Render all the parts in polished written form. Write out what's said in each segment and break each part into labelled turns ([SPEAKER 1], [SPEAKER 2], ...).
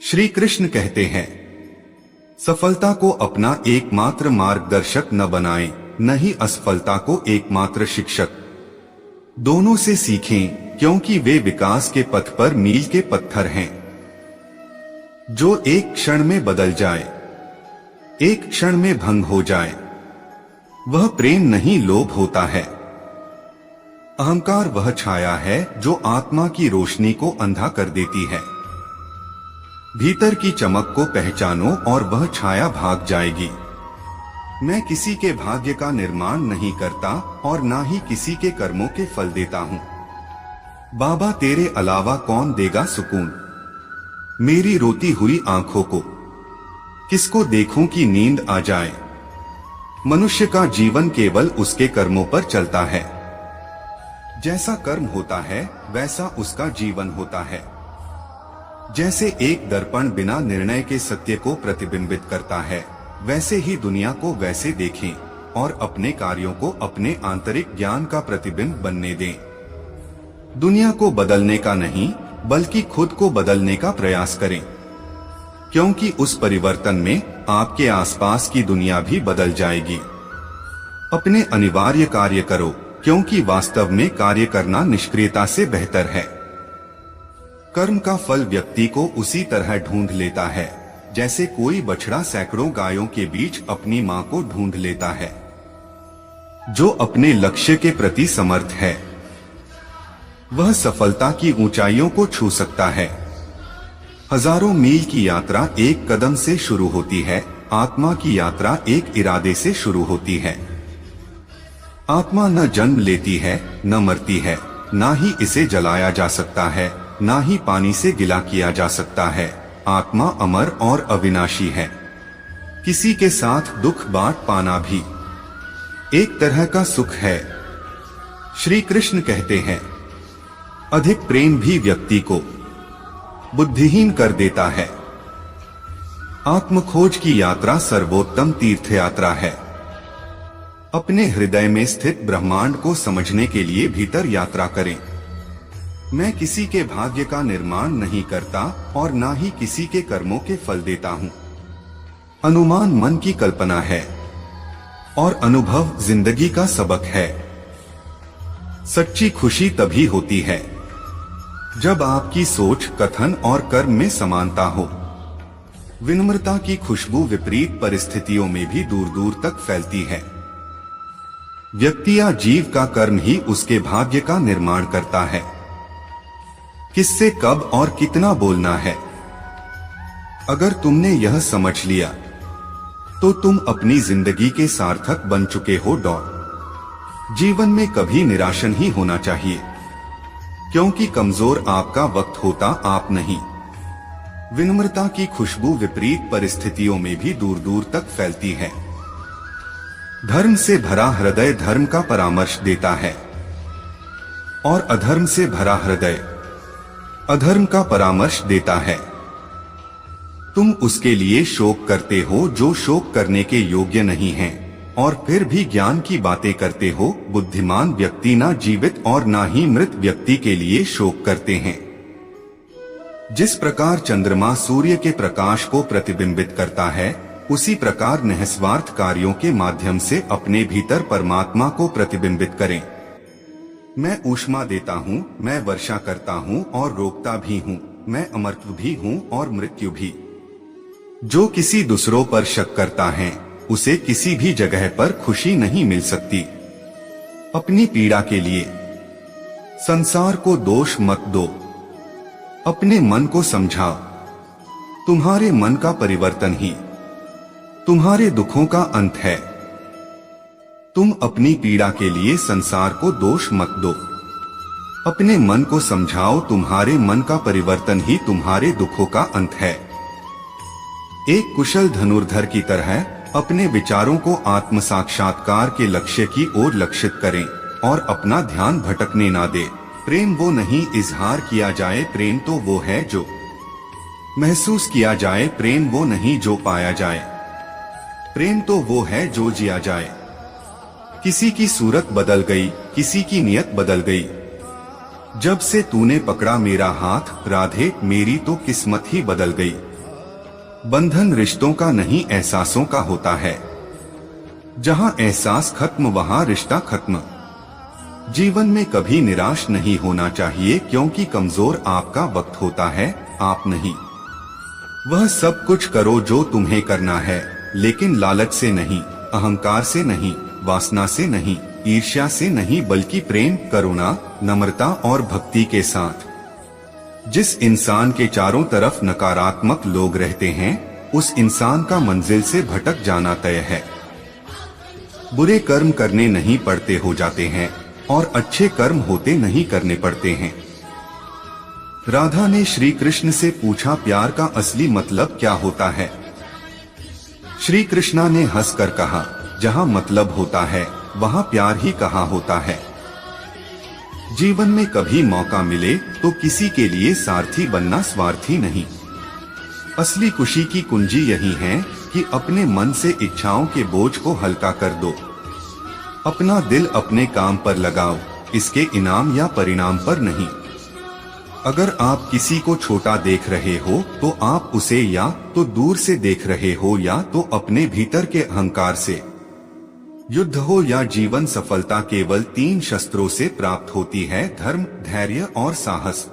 [SPEAKER 1] श्री कृष्ण कहते हैं, सफलता को अपना एकमात्र मार्गदर्शक न बनाएं, न ही असफलता को एकमात्र शिक्षक। दोनों से सीखें, क्योंकि वे विकास के पथ पर मील के पत्थर हैं, जो एक क्षण में बदल जाए, एक क्षण में भंग हो जाए। वह प्रेम नहीं, लोभ होता है। अहंकार वह छाया है जो आत्मा की रोशनी को अंधा कर देती है। भीतर की चमक को पहचानो और वह छाया भाग जाएगी। मैं किसी के भाग्य का निर्माण नहीं करता और ना ही किसी के कर्मों के फल देता हूँ। बाबा, तेरे अलावा कौन देगा सुकून मेरी रोती हुई आंखों को? किसको देखूं कि नींद आ जाए? मनुष्य का जीवन केवल उसके कर्मों पर चलता है। जैसा कर्म होता है वैसा उसका जीवन होता है। जैसे एक दर्पण बिना निर्णय के सत्य को प्रतिबिंबित करता है, वैसे ही दुनिया को वैसे देखें और अपने कार्यों को अपने आंतरिक ज्ञान का प्रतिबिंब बनने दें। दुनिया को बदलने का नहीं, बल्कि खुद को बदलने का प्रयास करें, क्योंकि उस परिवर्तन में आपके आसपास की दुनिया भी बदल जाएगी। अपने अनिवार्य कार्य करो, क्योंकि वास्तव में कार्य करना निष्क्रियता से बेहतर है। कर्म का फल व्यक्ति को उसी तरह ढूंढ लेता है जैसे कोई बछड़ा सैकड़ों गायों के बीच अपनी मां को ढूंढ लेता है। जो अपने लक्ष्य के प्रति समर्थ है, वह सफलता की ऊंचाइयों को छू सकता है। हजारों मील की यात्रा एक कदम से शुरू होती है, आत्मा की यात्रा एक इरादे से शुरू होती है। आत्मा न जन्म लेती है, न मरती है, ना ही इसे जलाया जा सकता है, ना ही पानी से गिला किया जा सकता है। आत्मा अमर और अविनाशी है। किसी के साथ दुख बांट पाना भी एक तरह का सुख है। श्री कृष्ण कहते हैं, अधिक प्रेम भी व्यक्ति को बुद्धिहीन कर देता है। आत्मखोज की यात्रा सर्वोत्तम तीर्थ यात्रा है। अपने हृदय में स्थित ब्रह्मांड को समझने के लिए भीतर यात्रा करें। मैं किसी के भाग्य का निर्माण नहीं करता और ना ही किसी के कर्मों के फल देता हूँ। अनुमान मन की कल्पना है और अनुभव जिंदगी का सबक है। सच्ची खुशी तभी होती है जब आपकी सोच, कथन और कर्म में समानता हो। विनम्रता की खुशबू विपरीत परिस्थितियों में भी दूर दूर तक फैलती है। व्यक्ति या जीव का कर्म ही उसके भाग्य का निर्माण करता है। किससे कब और कितना बोलना है, अगर तुमने यह समझ लिया तो तुम अपनी जिंदगी के सार्थक बन चुके हो। जीवन में कभी निराश नहीं होना चाहिए, क्योंकि कमजोर आपका वक्त होता, आप नहीं। विनम्रता की खुशबू विपरीत परिस्थितियों में भी दूर दूर तक फैलती है। धर्म से भरा हृदय धर्म का परामर्श देता है और अधर्म से भरा हृदय अधर्म का परामर्श देता है। तुम उसके लिए शोक करते हो जो शोक करने के योग्य नहीं है, और फिर भी ज्ञान की बातें करते हो। बुद्धिमान व्यक्ति ना जीवित और ना ही मृत व्यक्ति के लिए शोक करते हैं। जिस प्रकार चंद्रमा सूर्य के प्रकाश को प्रतिबिंबित करता है, उसी प्रकार निस्वार्थ कार्यों के माध्यम से अपने भीतर परमात्मा को प्रतिबिंबित करें। मैं ऊष्मा देता हूँ, मैं वर्षा करता हूँ और रोकता भी हूँ, मैं अमरत्व भी हूँ और मृत्यु भी। जो किसी दूसरों पर शक करता है, उसे किसी भी जगह पर खुशी नहीं मिल सकती। अपनी पीड़ा के लिए संसार को दोष मत दो, अपने मन को समझाओ। तुम्हारे मन का परिवर्तन ही तुम्हारे दुखों का अंत है। तुम अपनी पीड़ा के लिए संसार को दोष मत दो, अपने मन को समझाओ। तुम्हारे मन का परिवर्तन ही तुम्हारे दुखों का अंत है। एक कुशल धनुर्धर की तरह अपने विचारों को आत्म साक्षात्कार के लक्ष्य की ओर लक्षित करें और अपना ध्यान भटकने ना दे। प्रेम वो नहीं इजहार किया जाए, प्रेम तो वो है जो महसूस किया जाए। प्रेम वो नहीं जो पाया जाए, प्रेम तो वो है जो जिया जाए। किसी की सूरत बदल गई, किसी की नियत बदल गई। जब से तूने पकड़ा मेरा हाथ राधे, मेरी तो किस्मत ही बदल गई। बंधन रिश्तों का नहीं एहसासों का होता है। जहां एहसास खत्म वहां रिश्ता खत्म। जीवन में कभी निराश नहीं होना चाहिए, क्योंकि कमजोर आपका वक्त होता है, आप नहीं। वह सब कुछ करो जो तुम्हें करना है, लेकिन लालच से नहीं, अहंकार से नहीं, वासना से नहीं, ईर्ष्या से नहीं, बल्कि प्रेम, करुणा, नम्रता और भक्ति के साथ। जिस इंसान के चारों तरफ नकारात्मक लोग रहते हैं, उस इंसान का मंजिल से भटक जाना तय है। बुरे कर्म करने नहीं पड़ते हो जाते हैं, और अच्छे कर्म होते नहीं करने पड़ते हैं। राधा ने श्री कृष्ण से पूछा, प्यार का असली मतलब क्या होता है? श्री कृष्णा ने हंसकर कहा, जहां मतलब होता है वहां प्यार ही कहाँ होता है। जीवन में कभी मौका मिले तो किसी के लिए सारथी बनना स्वार्थी नहीं। असली खुशी की कुंजी यही है कि अपने मन से इच्छाओं के बोझ को हल्का कर दो। अपना दिल अपने काम पर लगाओ, इसके इनाम या परिणाम पर नहीं। अगर आप किसी को छोटा देख रहे हो तो आप उसे या तो दूर से देख रहे हो या तो अपने भीतर के अहंकार से। युद्ध हो या जीवन, सफलता केवल 3 शस्त्रों से प्राप्त होती है, धर्म, धैर्य और साहस।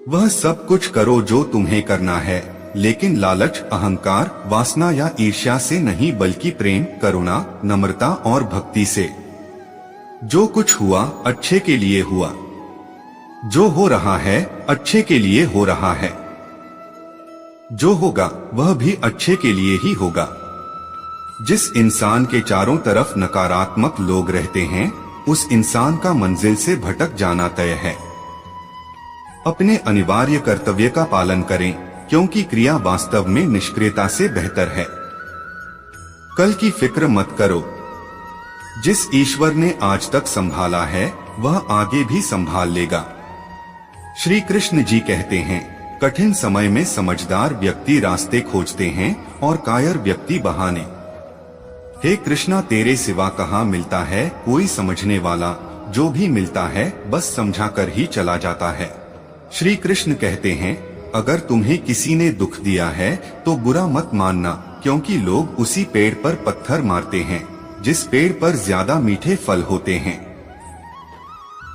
[SPEAKER 1] वह सब कुछ करो जो तुम्हें करना है, लेकिन लालच, अहंकार, वासना या ईर्ष्या से नहीं, बल्कि प्रेम, करुणा, नम्रता और भक्ति से। जो कुछ हुआ अच्छे के लिए हुआ। जो हो रहा है अच्छे के लिए हो रहा है। जो होगा वह भी अच्छे के लिए ही होगा। जिस इंसान के चारों तरफ नकारात्मक लोग रहते हैं, उस इंसान का मंजिल से भटक जाना तय है। अपने अनिवार्य कर्तव्य का पालन करें, क्योंकि क्रिया वास्तव में निष्क्रियता से बेहतर है। कल की फिक्र मत करो। जिस ईश्वर ने आज तक संभाला है वह आगे भी संभाल लेगा। श्री कृष्ण जी कहते हैं, कठिन समय में समझदार व्यक्ति रास्ते खोजते हैं और कायर व्यक्ति बहाने। हे कृष्णा, तेरे सिवा कहाँ मिलता है कोई समझने वाला? जो भी मिलता है बस समझा कर ही चला जाता है। श्री कृष्ण कहते हैं, अगर तुम्हें किसी ने दुख दिया है तो बुरा मत मानना, क्योंकि लोग उसी पेड़ पर पत्थर मारते हैं जिस पेड़ पर ज्यादा मीठे फल होते हैं।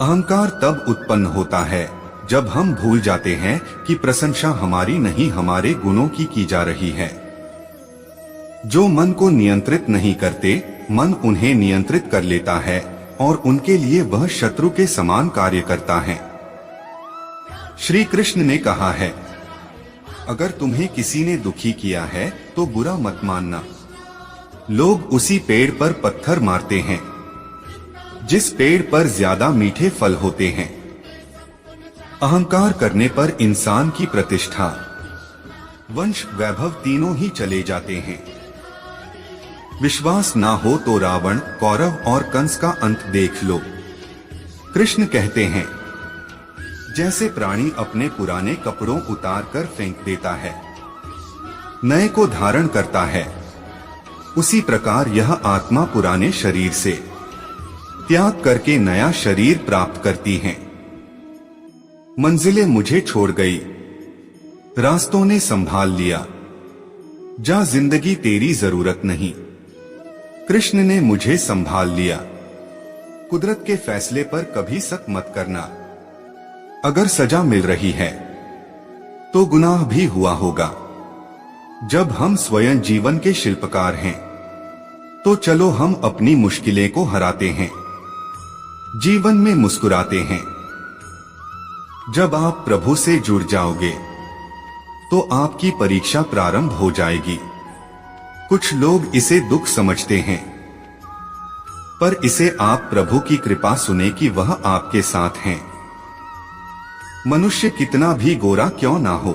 [SPEAKER 1] अहंकार तब उत्पन्न होता है जब हम भूल जाते हैं कि प्रशंसा हमारी नहीं, हमारे गुणों की जा रही है। जो मन को नियंत्रित नहीं करते, मन उन्हें नियंत्रित कर लेता है और उनके लिए वह शत्रु के समान कार्य करता है। श्री कृष्ण ने कहा है, अगर तुम्हें किसी ने दुखी किया है तो बुरा मत मानना। लोग उसी पेड़ पर पत्थर मारते हैं जिस पेड़ पर ज्यादा मीठे फल होते हैं। अहंकार करने पर इंसान की प्रतिष्ठा, वंश, वैभव तीनों ही चले जाते हैं। विश्वास ना हो तो रावण, कौरव और कंस का अंत देख लो। कृष्ण कहते हैं, जैसे प्राणी अपने पुराने कपड़ों उतार कर फेंक देता है, नए को धारण करता है, उसी प्रकार यह आत्मा पुराने शरीर से त्याग करके नया शरीर प्राप्त करती है। मंजिलें मुझे छोड़ गई, रास्तों ने संभाल लिया, जा जिंदगी तेरी जरूरत नहीं। कृष्ण ने मुझे संभाल लिया। कुदरत के फैसले पर कभी शक मत करना। अगर सजा मिल रही है तो गुनाह भी हुआ होगा। जब हम स्वयं जीवन के शिल्पकार हैं तो चलो हम अपनी मुश्किलें को हराते हैं, जीवन में मुस्कुराते हैं। जब आप प्रभु से जुड़ जाओगे तो आपकी परीक्षा प्रारंभ हो जाएगी। कुछ लोग इसे दुख समझते हैं, पर इसे आप प्रभु की कृपा सुने कि वह आपके साथ हैं। मनुष्य कितना भी गोरा क्यों ना हो,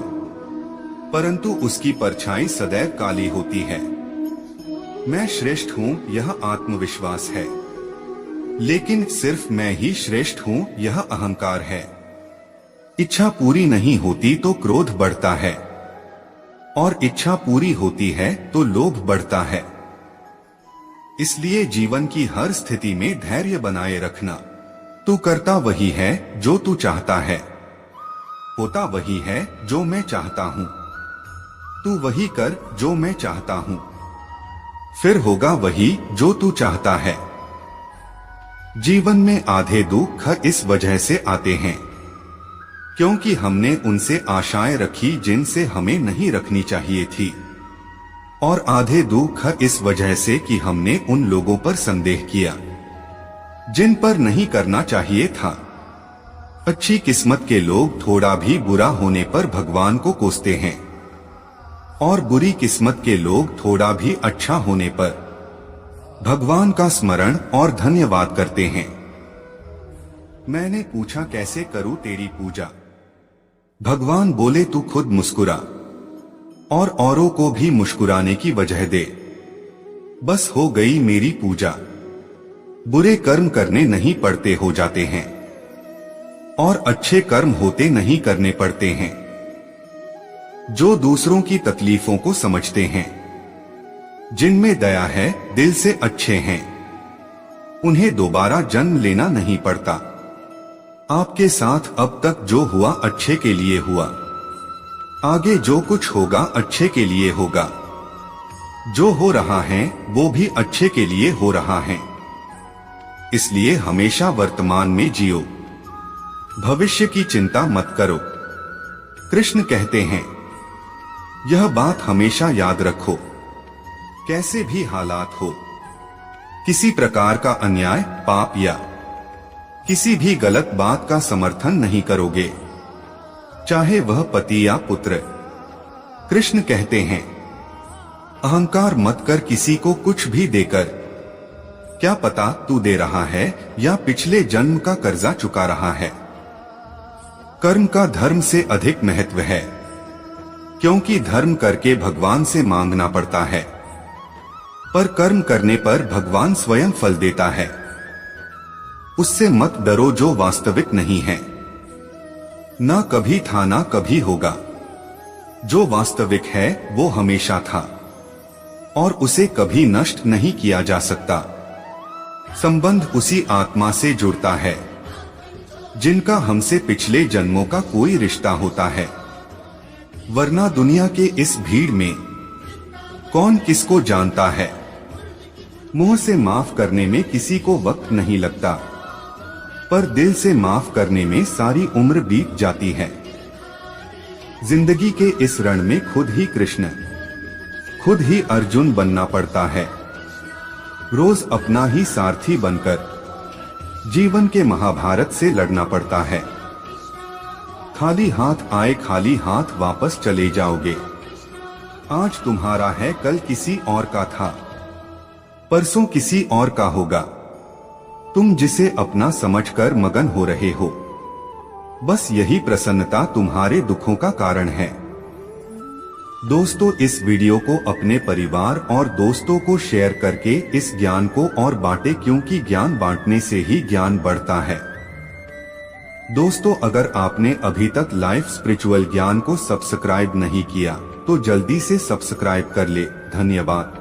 [SPEAKER 1] परंतु उसकी परछाई सदैव काली होती है। मैं श्रेष्ठ हूँ यह आत्मविश्वास है, लेकिन सिर्फ मैं ही श्रेष्ठ हूँ यह अहंकार है। इच्छा पूरी नहीं होती तो क्रोध बढ़ता है, और इच्छा पूरी होती है तो लोभ बढ़ता है। इसलिए जीवन की हर स्थिति में धैर्य बनाए रखना। तू करता वही है जो तू चाहता है, होता वही है जो मैं चाहता हूँ। तू वही कर जो मैं चाहता हूँ, फिर होगा वही जो तू चाहता है। जीवन में आधे दुख इस वजह से आते हैं क्योंकि हमने उनसे आशाएं रखी जिनसे हमें नहीं रखनी चाहिए थी, और आधे दुख इस वजह से कि हमने उन लोगों पर संदेह किया जिन पर नहीं करना चाहिए था। अच्छी किस्मत के लोग थोड़ा भी बुरा होने पर भगवान को कोसते हैं, और बुरी किस्मत के लोग थोड़ा भी अच्छा होने पर भगवान का स्मरण और धन्यवाद करते हैं। मैंने पूछा कैसे करूं तेरी पूजा? भगवान बोले तू खुद मुस्कुरा और औरों को भी मुस्कुराने की वजह दे, बस हो गई मेरी पूजा। बुरे कर्म करने नहीं पड़ते हो जाते हैं, और अच्छे कर्म होते नहीं करने पड़ते हैं। जो दूसरों की तकलीफों को समझते हैं, जिनमें दया है, दिल से अच्छे हैं, उन्हें दोबारा जन्म लेना नहीं पड़ता। आपके साथ अब तक जो हुआ अच्छे के लिए हुआ, आगे जो कुछ होगा अच्छे के लिए होगा। जो हो रहा है वो भी अच्छे के लिए हो रहा है, इसलिए हमेशा वर्तमान में जियो, भविष्य की चिंता मत करो। कृष्ण कहते हैं यह बात हमेशा याद रखो, कैसे भी हालात हो, किसी प्रकार का अन्याय, पाप या किसी भी गलत बात का समर्थन नहीं करोगे, चाहे वह पति या पुत्र। कृष्ण कहते हैं अहंकार मत कर किसी को कुछ भी देकर, क्या पता तू दे रहा है या पिछले जन्म का कर्जा चुका रहा है। कर्म का धर्म से अधिक महत्व है, क्योंकि धर्म करके भगवान से मांगना पड़ता है, पर कर्म करने पर भगवान स्वयं फल देता है। उससे मत डरो जो वास्तविक नहीं है, ना कभी था ना कभी होगा। जो वास्तविक है वो हमेशा था, और उसे कभी नष्ट नहीं किया जा सकता। संबंध उसी आत्मा से जुड़ता है जिनका हमसे पिछले जन्मों का कोई रिश्ता होता है, वरना दुनिया के इस भीड़ में कौन किसको जानता है। मुंह से माफ करने में किसी को वक्त नहीं लगता, पर दिल से माफ करने में सारी उम्र बीत जाती है। जिंदगी के इस रण में खुद ही कृष्ण, खुद ही अर्जुन बनना पड़ता है। रोज अपना ही सारथी बनकर जीवन के महाभारत से लड़ना पड़ता है। खाली हाथ आए खाली हाथ वापस चले जाओगे। आज तुम्हारा है, कल किसी और का था, परसों किसी और का होगा। तुम जिसे अपना समझकर मगन हो रहे हो, बस यही प्रसन्नता तुम्हारे दुखों का कारण है। दोस्तों, इस वीडियो को अपने परिवार और दोस्तों को शेयर करके इस ज्ञान को और बांटे, क्योंकि ज्ञान बांटने से ही ज्ञान बढ़ता है। दोस्तों, अगर आपने अभी तक लाइफ स्पिरिचुअल ज्ञान को सब्सक्राइब नहीं किया तो जल्दी से सब्सक्राइब कर ले। धन्यवाद।